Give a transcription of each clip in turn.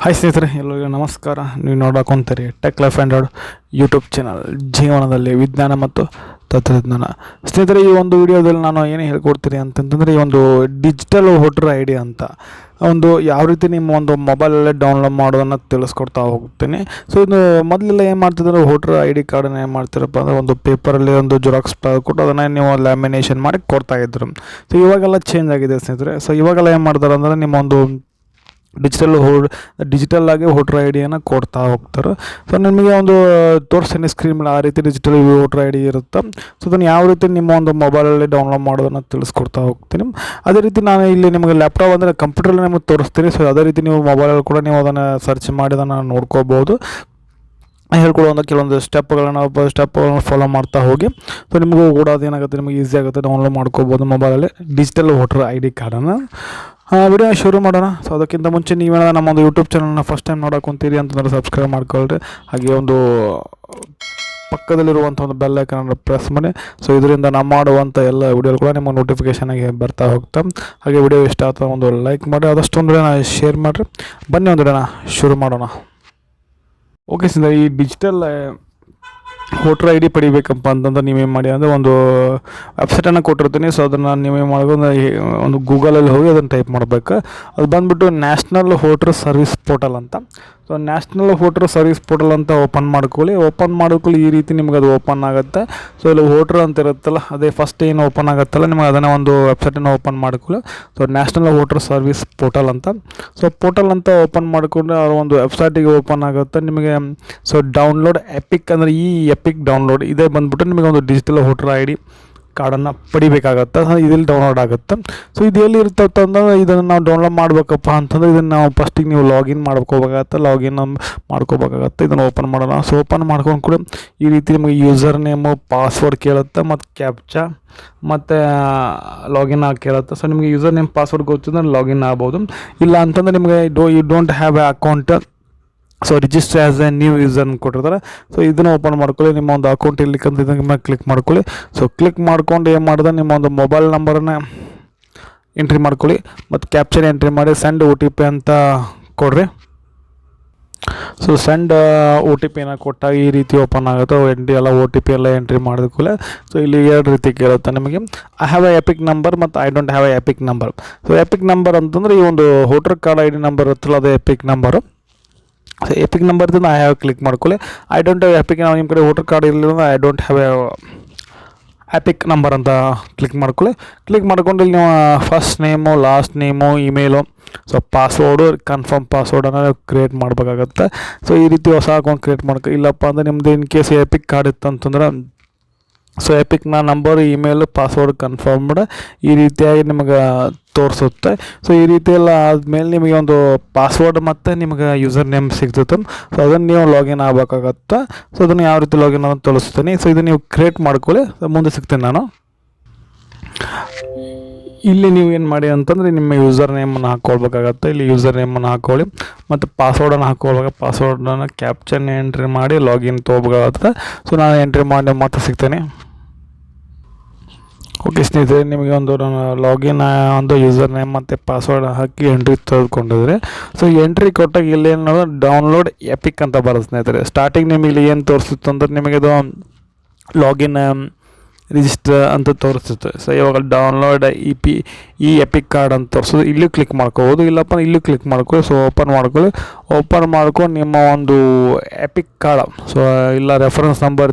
Hi ಸ್ನೇಹಿತರೆ, ಎಲ್ಲರಿಗೂ ನಮಸ್ಕಾರ. ನೀವು ನೋಡಕೊಂತೀರಿ tech life and YouTube channel, ಜೀವನದಲ್ಲಿ ವಿಜ್ಞಾನ ಮತ್ತು ತಂತ್ರಜ್ಞಾನ. ಸ್ನೇಹಿತರೆ, ಈ ಒಂದು ವಿಡಿಯೋದಲ್ಲಿ ನಾನು ಏನು ಹೇಳ್ಕೊಡ್ತೀನಿ ಅಂತಂತಂದರೆ, ಈ ಒಂದು ಡಿಜಿಟಲ್ ವೋಟರ್ ಐ ಡಿ ಅಂತ ಒಂದು ಯಾವ ರೀತಿ ನಿಮ್ಮ ಒಂದು ಮೊಬೈಲಲ್ಲೇ ಡೌನ್ಲೋಡ್ ಮಾಡೋದನ್ನು ತಿಳಿಸ್ಕೊಡ್ತಾ ಹೋಗ್ತೀನಿ. ಸೊ ಇದು ಮೊದಲೆಲ್ಲ ಏನು ಮಾಡ್ತಿದ್ರು, ವೋಟರ್ ಐ ಡಿ ಕಾರ್ಡನ್ನು ಏನು ಮಾಡ್ತಿರಪ್ಪ ಅಂದರೆ ಒಂದು ಪೇಪರಲ್ಲಿ ಒಂದು ಜೆರಾಕ್ಸ್ ಕೊಟ್ಟು ಅದನ್ನು ನೀವು ಲ್ಯಾಮಿನೇಷನ್ ಮಾಡಿ ಕೊಡ್ತಾಯಿದ್ರು. ಸೊ ಇವಾಗೆಲ್ಲ ಚೇಂಜ್ ಆಗಿದೆ ಸ್ನೇಹಿತರೆ. ಸೊ ಇವಾಗೆಲ್ಲ ಏನು ಮಾಡ್ತಾರೆ ಅಂದರೆ, ನಿಮ್ಮ ಒಂದು ಡಿಜಿಟಲ್ ಆಗಿ ವೋಟರ್ ಐ ಡಿಯನ್ನು ಕೊಡ್ತಾ ಹೋಗ್ತಾರೆ. ಸೊ ನಿಮಗೆ ಒಂದು ತೋರಿಸ್ತೀನಿ ಸ್ಕ್ರೀನ್ ಮೇಲೆ, ಆ ರೀತಿ ಡಿಜಿಟಲ್ ವೋಟರ್ ಐ ಡಿ ಇರುತ್ತೆ. ಸೊ ಅದನ್ನು ಯಾವ ರೀತಿ ನಿಮ್ಮ ಒಂದು ಮೊಬೈಲಲ್ಲಿ ಡೌನ್ಲೋಡ್ ಮಾಡೋದನ್ನು ತಿಳಿಸ್ಕೊಡ್ತಾ ಹೋಗ್ತೀನಿ. ಅದೇ ರೀತಿ ನಾನು ಇಲ್ಲಿ ನಿಮಗೆ ಲ್ಯಾಪ್ಟಾಪ್ ಅಂದರೆ ಕಂಪ್ಯೂಟರಲ್ಲಿ ನಿಮಗೆ ತೋರಿಸ್ತೀನಿ. ಸೊ ಅದೇ ರೀತಿ ನೀವು ಮೊಬೈಲಲ್ಲಿ ಕೂಡ ನೀವು ಅದನ್ನು ಸರ್ಚ್ ಮಾಡಿ ಅದನ್ನು ನೋಡ್ಕೋಬೋದು. ಹೇಳ್ಕೊಡುವಂಥ ಕೆಲವೊಂದು ಸ್ಟೆಪ್ಗಳನ್ನು ಫಾಲೋ ಮಾಡ್ತಾ ಹೋಗಿ. ಸೊ ನಿಮಗೂ ಕೂಡ ಅದೇನಾಗುತ್ತೆ, ನಿಮಗೆ ಈಸಿ ಆಗುತ್ತೆ, ಡೌನ್ಲೋಡ್ ಮಾಡ್ಕೋಬೋದು ಮೊಬೈಲಲ್ಲಿ ಡಿಜಿಟಲ್ ವೋಟರ್ ಐ ಡಿ ಕಾರ್ಡನ್ನು. ವಿಡಿಯೋ ಶುರು ಮಾಡೋಣ. ಸೊ ಅದಕ್ಕಿಂತ ಮುಂಚೆ ನೀವೇನಾದ್ರು ನಮ್ಮ ಒಂದು ಯೂಟ್ಯೂಬ್ ಚಾನಲ್ನ ಫಸ್ಟ್ ಟೈಮ್ ನೋಡೋಕೊಂತೀರಿ ಅಂತಂದರೆ ಸಬ್ಸ್ಕ್ರೈಬ್ ಮಾಡ್ಕೊಳ್ರಿ. ಹಾಗೆ ಒಂದು ಪಕ್ಕದಲ್ಲಿರುವಂಥ ಒಂದು ಬೆಲ್ ಐಕಾನ್ ಪ್ರೆಸ್ ಮಾಡಿ. ಸೊ ಇದರಿಂದ ನಾವು ಮಾಡುವಂಥ ಎಲ್ಲ ವಿಡಿಯೋಗಳು ಕೂಡ ನಿಮಗೆ ನೋಟಿಫಿಕೇಷನ್ ಆಗಿ ಬರ್ತಾ ಹೋಗ್ತಾ. ಹಾಗೆ ವಿಡಿಯೋ ಇಷ್ಟ ಆಗ್ತದೆ ಒಂದು ಲೈಕ್ ಮಾಡಿ, ಆದಷ್ಟು ಒಂದು ವಿಡಿಯೋನ ಶೇರ್ ಮಾಡಿರಿ. ಬನ್ನಿ ಒಂದು ವಿಡಿಯೋನ ಶುರು ಮಾಡೋಣ. ಓಕೆ ಸರ್, ಈ ಡಿಜಿಟಲ್ ವೋಟರ್ ಐ ಡಿ ಪಡಿಬೇಕಪ್ಪ ಅಂತಂದ್ರೆ ನೀವೇನು ಮಾಡಿ ಅಂದರೆ, ಒಂದು ವೆಬ್ಸೈಟನ್ನು ಕೊಟ್ಟಿರ್ತೀನಿ. ಸೊ ಅದನ್ನು ನೀವೇನು ಮಾಡ್ಬೋದು, ಒಂದು ಗೂಗಲಲ್ಲಿ ಹೋಗಿ ಅದನ್ನು ಟೈಪ್ ಮಾಡಬೇಕು. ಅದು ಬಂದುಬಿಟ್ಟು ನ್ಯಾಷನಲ್ ವೋಟರ್ ಸರ್ವಿಸ್ ಪೋರ್ಟಲ್ ಅಂತ. So national voter service portal ಅಂತ ಓಪನ್ ಮಾಡ್ಕೊಳ್ಳಿ ಈ ರೀತಿ ನಿಮ್ಗೆ ಅದು ಓಪನ್ ಆಗುತ್ತೆ. ಸೊ ಇಲ್ಲಿ ವೋಟರ್ ಅಂತ ಇರುತ್ತಲ್ಲ, ಅದೇ ಫಸ್ಟ್ ಏನು ಓಪನ್ ಆಗುತ್ತಲ್ಲ ನಿಮಗೆ, ಅದನ್ನು ಒಂದು ವೆಬ್ಸೈಟನ್ನು ಓಪನ್ ಮಾಡ್ಕೊಳ್ಳಿ. So national voter service portal ಅಂತ. ಸೊ ಪೋರ್ಟಲ್ ಅಂತ ಓಪನ್ ಮಾಡಿಕೊಂಡ್ರೆ ಅವ್ರ ಒಂದು ವೆಬ್ಸೈಟಿಗೆ ಓಪನ್ ಆಗುತ್ತೆ ನಿಮಗೆ. ಸೊ ಡೌನ್ಲೋಡ್ ಎಪಿಕ್ ಅಂದರೆ ಈ ಎಪಿಕ್ ಡೌನ್ಲೋಡ್ ಇದೇ ಬಂದುಬಿಟ್ಟು ನಿಮಗೆ ಒಂದು ಡಿಜಿಟಲ್ ವೋಟರ್ ಐ ಡಿ ಕಾರ್ಡನ್ನು ಪಡಿಬೇಕಾಗತ್ತೆ. ಇದರಲ್ಲಿ ಡೌನ್ಲೋಡ್ ಆಗುತ್ತೆ. ಸೊ ಇದು ಎಲ್ಲಿ ಇರ್ತದೆ ಅಂದರೆ, ಇದನ್ನು ನಾವು ಡೌನ್ಲೋಡ್ ಮಾಡಬೇಕಪ್ಪ ಅಂತಂದರೆ ಇದನ್ನು ನಾವು ಫಸ್ಟಿಗೆ ನೀವು ಲಾಗಿನ್ ಮಾಡ್ಕೋಬೇಕಾಗತ್ತೆ. ಇದನ್ನು ಓಪನ್ ಮಾಡೋಣ. ಸೊ ಓಪನ್ ಮಾಡ್ಕೊಂಡು ಕೂಡ ಈ ರೀತಿ ನಿಮಗೆ ಯೂಸರ್ ನೇಮು, ಪಾಸ್ವರ್ಡ್ ಕೇಳುತ್ತೆ ಮತ್ತು ಕ್ಯಾಪ್ಚಾ ಮತ್ತು ಲಾಗಿನ್ ಆಗಿ ಕೇಳುತ್ತೆ. ಸೊ ನಿಮಗೆ ಯೂಸರ್ ನೇಮ್ ಪಾಸ್ವರ್ಡ್ ಗೊತ್ತಿದ್ರೆ ಲಾಗಿನ್ ಆಗ್ಬೋದು. ಇಲ್ಲ ಅಂತಂದರೆ ನಿಮಗೆ you don't have a account, so register as a new ಯೂಸರ್ನ ಕೊಟ್ಟಿರ್ತಾರೆ. ಸೊ ಇದನ್ನು ಓಪನ್ ಮಾಡ್ಕೊಳ್ಳಿ. ನಿಮ್ಮ ಒಂದು ಅಕೌಂಟ್ ಇರ್ಲಿಕ್ಕಂತ ಇದನ್ನು ಕ್ಲಿಕ್ ಮಾಡ್ಕೊಳ್ಳಿ. ಸೊ ಕ್ಲಿಕ್ ಮಾಡ್ಕೊಂಡು ಏನು ಮಾಡಿದ್ರೆ, ನಿಮ್ಮ ಒಂದು ಮೊಬೈಲ್ ನಂಬರನ್ನು ಎಂಟ್ರಿ ಮಾಡ್ಕೊಳ್ಳಿ ಮತ್ತು ಕ್ಯಾಪ್ಚರ್ ಎಂಟ್ರಿ ಮಾಡಿ ಸೆಂಡ್ ಒ ಟಿ ಪಿ ಅಂತ ಕೊಡ್ರಿ. ಸೊ ಸೆಂಡ್ ಒ ಟಿ ಪಿನ ಕೊಟ್ಟಾಗ ಈ ರೀತಿ ಓಪನ್ ಆಗುತ್ತೆ. ಎಲ್ಲ ಒ ಟಿ ಪಿ ಎಲ್ಲ ಎಂಟ್ರಿ ಮಾಡಿದ್ಕೂಲೆ ಸೊ ಇಲ್ಲಿ ಎರಡು ರೀತಿ ಕೇಳುತ್ತೆ ನಿಮಗೆ. I have a EPIC number ಮತ್ತು I don't have a EPIC number. So EPIC number ಅಂತಂದರೆ ಈ ಒಂದು voter card I D number ಇರುತ್ತಲ್ಲ, ಅದು EPIC number. So EPIC number ಇದ್ದರೆ ಐ ಹ್ಯಾವ್ ಕ್ಲಿಕ್ ಮಾಡ್ಕೊಳ್ಳಿ. ಐ ಡೋಂಟ್ ಹ್ಯಾವ್ ಎಪಿಕ್, ನಿಮ್ಮ ಕಡೆ ವೋಟರ್ ಕಾರ್ಡ್ ಇರಲಿಲ್ಲ, I don't have EPIC number ಅಂತ ಕ್ಲಿಕ್ ಮಾಡ್ಕೊಳ್ಳಿ. ಕ್ಲಿಕ್ ಮಾಡ್ಕೊಂಡು ಇಲ್ಲಿ ನೀವು first name, last name, email, so password, confirm ಪಾಸ್ವರ್ಡನ್ನು ಕ್ರಿಯೇಟ್ ಮಾಡಬೇಕಾಗತ್ತೆ. ಸೊ ಈ ರೀತಿ ಹೊಸ ಅಕೌಂಟ್ ಕ್ರಿಯೇಟ್ ಮಾಡ್ಕೊ. ಇಲ್ಲಪ್ಪ ಅಂದರೆ ನಿಮ್ಮದು ಇನ್ ಕೇಸ್ ಎಪಿಕ್ ಕಾರ್ಡ್ ಇತ್ತು ಅಂತಂದ್ರೆ, ಸೊ ಎಪಿಕ್ನ ನಂಬರ್, ಇಮೇಲು, ಪಾಸ್ವರ್ಡ್ ಕನ್ಫರ್ಮ್ಡ್ ಈ ರೀತಿಯಾಗಿ ನಿಮಗೆ ತೋರಿಸುತ್ತೆ. ಸೊ ಈ ರೀತಿ ಎಲ್ಲ ಆದಮೇಲೆ ನಿಮಗೆ ಒಂದು ಪಾಸ್ವರ್ಡ್ ಮತ್ತು ನಿಮಗೆ ಯೂಸರ್ ನೇಮ್ ಸಿಗ್ತದೆ. ಸೊ ಅದನ್ನು ನೀವು ಲಾಗಿನ್ ಆಗಬೇಕಾಗತ್ತೆ. ಸೊ ಅದನ್ನು ಯಾವ ರೀತಿ ಲಾಗಿನ್ ಅಂತ ತೋರಿಸ್ತೀನಿ. ಸೊ ಇದನ್ನು ನೀವು ಕ್ರಿಯೇಟ್ ಮಾಡ್ಕೊಳ್ಳಿ. ಮುಂದೆ ಸಿಗ್ತೀನಿ ನಾನು. ಇಲ್ಲಿ ನೀವು ಏನು ಮಾಡಿ ಅಂತಂದರೆ, ನಿಮ್ಮ ಯೂಸರ್ ನೇಮನ್ನು ಹಾಕ್ಕೊಳ್ಬೇಕಾಗತ್ತೆ. ಇಲ್ಲಿ ಯೂಸರ್ ನೇಮನ್ನು ಹಾಕ್ಕೊಳ್ಳಿ ಮತ್ತು ಪಾಸ್ವರ್ಡನ್ನು ಹಾಕ್ಕೊಳ್ಬೇಕು. ಪಾಸ್ವರ್ಡನ್ನು ಕ್ಯಾಪ್ಚರ್ನ ಎಂಟ್ರಿ ಮಾಡಿ ಲಾಗಿನ್ ತೊಗೋಬೇಕಾಗತ್ತೆ. ಸೊ ನಾನು ಎಂಟ್ರಿ ಮಾಡಿ ಮತ್ತೆ ಸಿಗ್ತೇನೆ. ಓಕೆ ಸ್ನೇಹಿತರೆ, ನಿಮಗೆ ಒಂದು ಲಾಗಿನ್ ಒಂದು ಯೂಸರ್ ನೇಮ್ ಮತ್ತು ಪಾಸ್ವರ್ಡ್ ಹಾಕಿ ಎಂಟ್ರಿ ತೆಗೆದುಕೊಂಡಿದ್ರೆ, ಸೊ ಎಂಟ್ರಿ ಕೊಟ್ಟಾಗ ಇಲ್ಲೇನು ಡೌನ್ಲೋಡ್ ಎಪಿಕ್ ಅಂತ ಬರುತ್ತೆ ಸ್ನೇಹಿತರೆ. ಸ್ಟಾರ್ಟಿಂಗ್ ನಿಮಗೆ ಇಲ್ಲಿ ಏನು ತೋರಿಸುತ್ತೆ ಅಂದ್ರೆ, ನಿಮಗೆ ಅದು ಲಾಗಿನ್ ರಿಜಿಸ್ಟರ್ ಅಂತ ತೋರಿಸುತ್ತೆ. ಸೊ ಇವಾಗ ಡೌನ್ಲೋಡ್ ಈ ಎಪಿಕ್ ಕಾರ್ಡ್ ಅಂತ ತೋರಿಸೋದು, ಇಲ್ಲೂ ಕ್ಲಿಕ್ ಮಾಡ್ಕೋಬೋದು. ಇಲ್ಲಪ್ಪ ಇಲ್ಲೂ ಕ್ಲಿಕ್ ಮಾಡ್ಕೊಳ್ಳಿ. ಸೊ ಓಪನ್ ಮಾಡ್ಕೊಂಡು ನಿಮ್ಮ ಒಂದು ಎಪಿಕ್ ಕಾರ್ಡ್, ಸೊ ಇಲ್ಲ ರೆಫರೆನ್ಸ್ ನಂಬರ್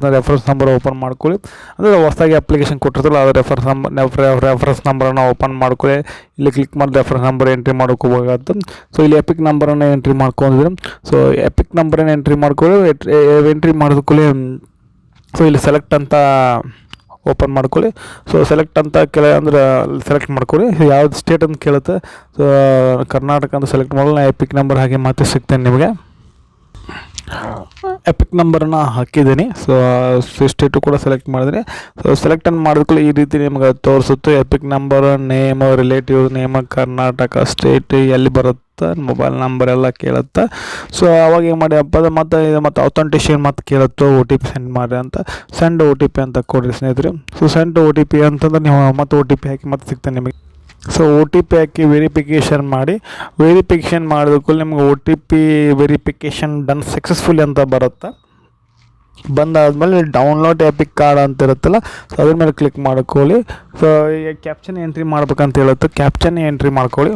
ಓಪನ್ ಮಾಡ್ಕೊಳ್ಳಿ. ಅಂದರೆ ಹೊಸದಾಗಿ ಅಪ್ಲಿಕೇಶನ್ ಕೊಟ್ಟಿರ್ತಲ್ಲ, ಅದು ರೆಫರೆನ್ಸ್ ನಂಬರನ್ನು ಓಪನ್ ಮಾಡ್ಕೊಳ್ಳಿ. ಇಲ್ಲಿ ಕ್ಲಿಕ್ ಮಾಡಿ ರೆಫರೆನ್ಸ್ ನಂಬರ್ ಎಂಟ್ರಿ ಮಾಡ್ಕೋಬೇಕಾಗತ್ತೆ. ಸೊ ಇಲ್ಲಿ ಎಪಿಕ್ ನಂಬರನ್ನು ಎಂಟ್ರಿ ಮಾಡ್ಕೊಂಡಿದ್ರೆ, ಸೊ ಎಪಿಕ್ ನಂಬರನ್ನು ಎಂಟ್ರಿ ಮಾಡಿದ್ಕೊಳ್ಳಿ. ಸೊ ಇಲ್ಲಿ ಸೆಲೆಕ್ಟ್ ಅಂತ ಓಪನ್ ಮಾಡ್ಕೊಳ್ಳಿ. ಸೊ ಸೆಲೆಕ್ಟ್ ಅಂತ ಸೆಲೆಕ್ಟ್ ಮಾಡ್ಕೊಳ್ಳಿ. ಯಾವ್ದು ಸ್ಟೇಟ್ ಅಂತ ಕೇಳುತ್ತೆ. ಸೊ ಕರ್ನಾಟಕ ಅಂತ ಸೆಲೆಕ್ಟ್ ಮಾಡಲು ನಾನು ಎಪಿಕ್ ನಂಬರ್ ಹಾಗೆ ಮತ್ತೆ ಸಿಗ್ತೇನೆ ನಿಮಗೆ. ಎಪಿಕ್ ನಂಬರನ್ನು ಹಾಕಿದ್ದೀನಿ. ಸೊ ಸ್ಟೇಟು ಕೂಡ ಸೆಲೆಕ್ಟ್ ಮಾಡಿದ್ರೆ, ಸೊ ಸೆಲೆಕ್ಟನ್ನು ಮಾಡಿದ್ಕೊಳ್ಳಿ ಈ ರೀತಿ ನಿಮ್ಗೆ ತೋರಿಸುತ್ತೆ. EPIC number, name, relative name, Karnataka, state ಎಲ್ಲಿ ಬರುತ್ತೆ, ಮೊಬೈಲ್ ನಂಬರ್ ಎಲ್ಲ ಕೇಳುತ್ತೆ. ಸೊ ಅವಾಗ ಏನು ಮಾಡಿ ಮತ್ತೆ ಅಥೆಂಟಿಕೇಷನ್ ಮತ್ತೆ ಕೇಳುತ್ತೆ, ಒ ಟಿ ಪಿ ಸೆಂಡ್ ಮಾಡಿ ಅಂತ. ಸೆಂಡ್ ಒ ಟಿ ಪಿ ಅಂತ ಕೊಡ್ರಿ ಸ್ನೇಹಿತರೆ. ಸೊ ಸೆಂಡ್ ಒ ಟಿ ಪಿ ಅಂತಂದ್ರೆ ನೀವು ಮತ್ತೆ ಒ ಟಿ ಪಿ ಹಾಕಿ ಮತ್ತೆ ಸಿಗ್ತೇನೆ ನಿಮಗೆ. ಸೊ OTP ಹಾಕಿ ವೆರಿಫಿಕೇಷನ್ ಮಾಡಿ. ವೆರಿಫಿಕೇಷನ್ ಮಾಡಿದಕ್ಕೂ ನಿಮ್ಗೆ OTP ವೆರಿಫಿಕೇಷನ್ ಡನ್ ಸಕ್ಸಸ್ಫುಲಿ ಅಂತ ಬರುತ್ತೆ. ಬಂದಾದಮೇಲೆ ಡೌನ್ಲೋಡ್ ಎಪಿಕ್ ಕಾರ್ಡ್ ಅಂತ ಇರುತ್ತಲ್ಲ, ಸೊ ಅದ್ರ ಮೇಲೆ ಕ್ಲಿಕ್ ಮಾಡ್ಕೊಳ್ಳಿ. ಸೊ ಈಗ ಕ್ಯಾಪ್ಚನ್ ಎಂಟ್ರಿ ಮಾಡ್ಬೇಕಂತ ಹೇಳುತ್ತೆ, ಕ್ಯಾಪ್ಚನ್ ಎಂಟ್ರಿ ಮಾಡ್ಕೊಳ್ಳಿ.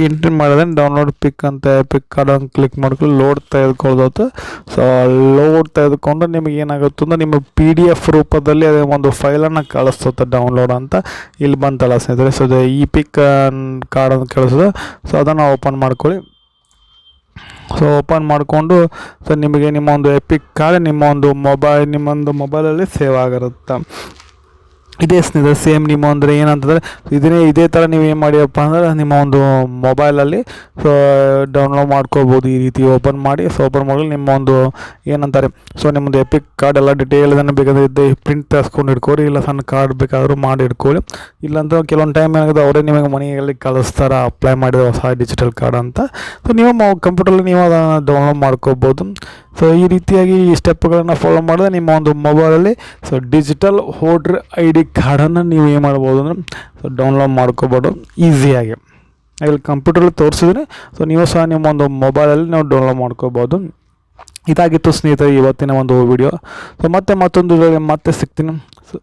ಎಂಟ್ರಿ ಮಾಡಿದ್ರೆ ಡೌನ್ಲೋಡ್ ಪಿಕ್ ಅಂತ ಪಿಕ್ ಕಾರ್ಡ್ ಅಂತ ಕ್ಲಿಕ್ ಮಾಡ್ಕೊಂಡು ಲೋಡ್ ತೆಗೆದುಕೊಳ್ಳೋದು. ಸೊ ಲೋಡ್ ತೆಗೆದುಕೊಂಡು ನಿಮಗೆ ಏನಾಗುತ್ತೆ ಅಂದರೆ ನಿಮ್ಮ PDF ರೂಪದಲ್ಲಿ ಅದೇ ಒಂದು ಫೈಲನ್ನು ಕಳಿಸ್ತದೆ ಡೌನ್ಲೋಡ್ ಅಂತ. ಇಲ್ಲಿ ಬಂತಲ್ಲ ಸ್ನೇಹಿತರೆ, ಸೊ ಈ ಪಿಕ್ ಕಾರ್ಡ್ ಅಂತ ಕಳಿಸೋದು. ಸೊ ಅದನ್ನು ಓಪನ್ ಮಾಡ್ಕೊಳ್ಳಿ. ಸೊ ಓಪನ್ ಮಾಡಿಕೊಂಡು ಸೊ ನಿಮಗೆ ನಿಮ್ಮ ಒಂದು ಎಪಿಕ್ ಕಾರ್ಡ್ ನಿಮ್ಮೊಂದು ಮೊಬೈಲಲ್ಲಿ ಸೇವ್ ಆಗಿರುತ್ತೆ. ಇದೇ ಸ್ನೇಹಿತರೆ ಸೇಮ್ ನಿಮ್ಮ ಅಂದರೆ ಏನಂತಂದರೆ ಇದೇ ಥರ ನೀವು ಏನು ಮಾಡಿಯಪ್ಪ ಅಂದರೆ ನಿಮ್ಮ ಒಂದು ಮೊಬೈಲಲ್ಲಿ ಸೊ ಡೌನ್ಲೋಡ್ ಮಾಡ್ಕೋಬೋದು. ಈ ರೀತಿ ಓಪನ್ ಮಾಡಿ. ಸೊ ಓಪನ್ ಮಾಡಲು ನಿಮ್ಮ ಒಂದು ಏನಂತಾರೆ ಸೊ ನಿಮ್ಮದು ಎಪಿಕ್ ಕಾರ್ಡ್ ಎಲ್ಲ ಡೀಟೇಲ್ ಅದನ್ನು ಬೇಕಾದ್ರೆ ಇದ್ದೇ ಪ್ರಿಂಟ್ ತರಿಸ್ಕೊಂಡು ಇಟ್ಕೊಳ್ಳಿ, ಇಲ್ಲ ಸಣ್ಣ ಕಾರ್ಡ್ ಬೇಕಾದರೂ ಮಾಡಿ ಇಟ್ಕೊಳ್ಳಿ. ಇಲ್ಲಾಂದ್ರೆ ಕೆಲವೊಂದು ಟೈಮ್ ಏನಾಗುತ್ತೆ ಅವರೇ ನಿಮಗೆ ಮನೆಯಲ್ಲಿ ಕಳಿಸ್ತಾರೆ ಅಪ್ಲೈ ಮಾಡಿದ ಹೊಸ ಡಿಜಿಟಲ್ ಕಾರ್ಡ್ ಅಂತ. ಸೊ ನೀವು ಕಂಪ್ಯೂಟರಲ್ಲಿ ನೀವು ಅದನ್ನು ಡೌನ್ಲೋಡ್ ಮಾಡ್ಕೋಬೋದು. ಸೊ ಈ ರೀತಿಯಾಗಿ ಈ ಸ್ಟೆಪ್ಗಳನ್ನು ಫಾಲೋ ಮಾಡಿದ್ರೆ ನಿಮ್ಮ ಒಂದು ಮೊಬೈಲಲ್ಲಿ ಸೊ ಡಿಜಿಟಲ್ ವೋಟರ್ ID ಕಾರ್ಡನ್ನು ನೀವು ಏನು ಮಾಡ್ಬೋದು ಅಂದರೆ ಸೊ ಡೌನ್ಲೋಡ್ ಮಾಡ್ಕೋಬೋದು ಈಸಿಯಾಗಿ. ಇಲ್ಲಿ ಕಂಪ್ಯೂಟರಲ್ಲಿ ತೋರಿಸಿದ್ರೆ ಸೊ ನೀವು ಸಹ ನಿಮ್ಮ ಒಂದು ಮೊಬೈಲಲ್ಲಿ ನಾವು ಡೌನ್ಲೋಡ್ ಮಾಡ್ಕೋಬೋದು. ಇದಾಗಿತ್ತು ಸ್ನೇಹಿತರೆ ಇವತ್ತಿನ ಒಂದು ವಿಡಿಯೋ. ಸೊ ಮತ್ತೊಂದು ಮತ್ತೆ ಸಿಗ್ತೀನಿ. ಸೊ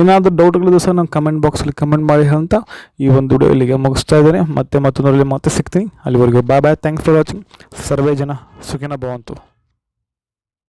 ಏನಾದರೂ ಡೌಟ್ಗಳಿದ್ದು ಸಹ ನಾನು ಕಮೆಂಟ್ ಬಾಕ್ಸಲ್ಲಿ ಕಮೆಂಟ್ ಮಾಡಿ ಅಂತ ಈ ಒಂದು ವಿಡಿಯೋ ಇಲ್ಲಿಗೆ ಮುಗಿಸ್ತಾ ಇದ್ದೇನೆ. ಮತ್ತೊಂದರಲ್ಲಿ ಮತ್ತೆ ಸಿಗ್ತೀನಿ. ಅಲ್ಲಿವರೆಗೂ ಬಾಯ್. Thanks for watching. ಸರ್ವೇ ಜನ ಸುಖಿನೋ ಭವಂತು.